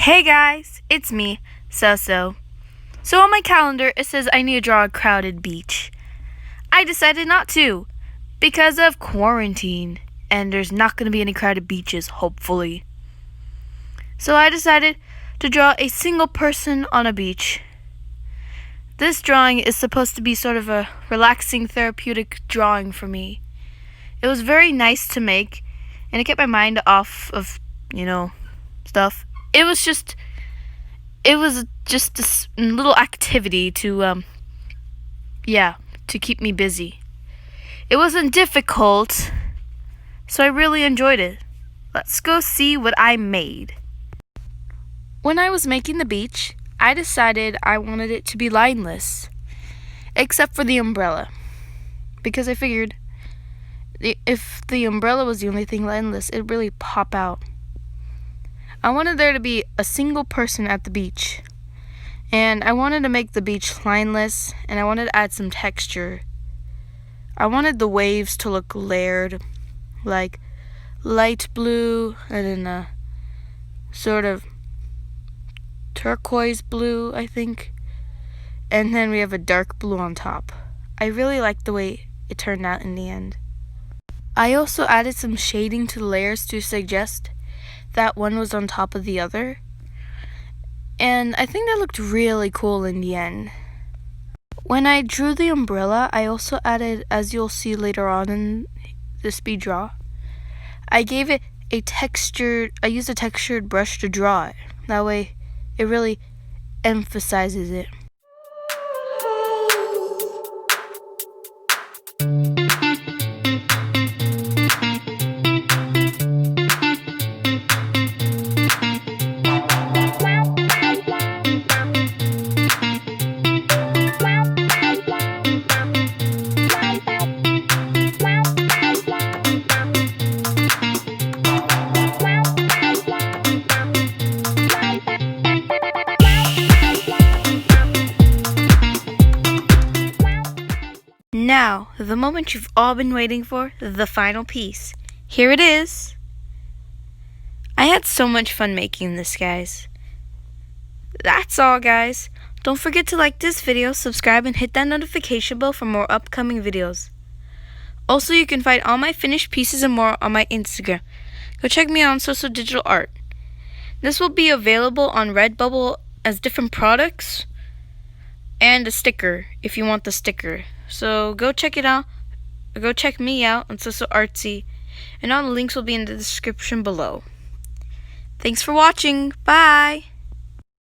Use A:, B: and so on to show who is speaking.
A: Hey guys, it's me, Soso. So on my calendar it says I need to draw a crowded beach. I decided not to because of quarantine and there's not going to be any crowded beaches, hopefully. So I decided to draw a single person on a beach. This drawing is supposed to be sort of a relaxing, therapeutic drawing for me. It was very nice to make and it kept my mind off of, stuff. It was just this little activity to keep me busy. It wasn't difficult, so I really enjoyed it. Let's go see what I made. When I was making the beach, I decided I wanted it to be lineless, except for the umbrella, because I figured if the umbrella was the only thing lineless, it'd really pop out. I wanted there to be a single person at the beach, and I wanted to make the beach lineless, and I wanted to add some texture. I wanted the waves to look layered, like light blue and then a sort of turquoise blue, I think, and then we have a dark blue on top. I really liked the way it turned out in the end. I also added some shading to the layers to suggest that one was on top of the other, and I think that looked really cool in the end. When I drew the umbrella, I also added, as you'll see later on in the speed draw, I gave it I used a textured brush to draw it. That way it really emphasizes it. Now, the moment you've all been waiting for, the final piece. Here it is. I had so much fun making this, guys. That's all, guys. Don't forget to like this video, subscribe, and hit that notification bell for more upcoming videos. Also, you can find all my finished pieces and more on my Instagram. Go check me out on Soso Digital Art. This will be available on Redbubble as different products and a sticker if you want the sticker. So go check it out. Go check me out on Soso Artsy, and all the links will be in the description below. Thanks for watching. Bye.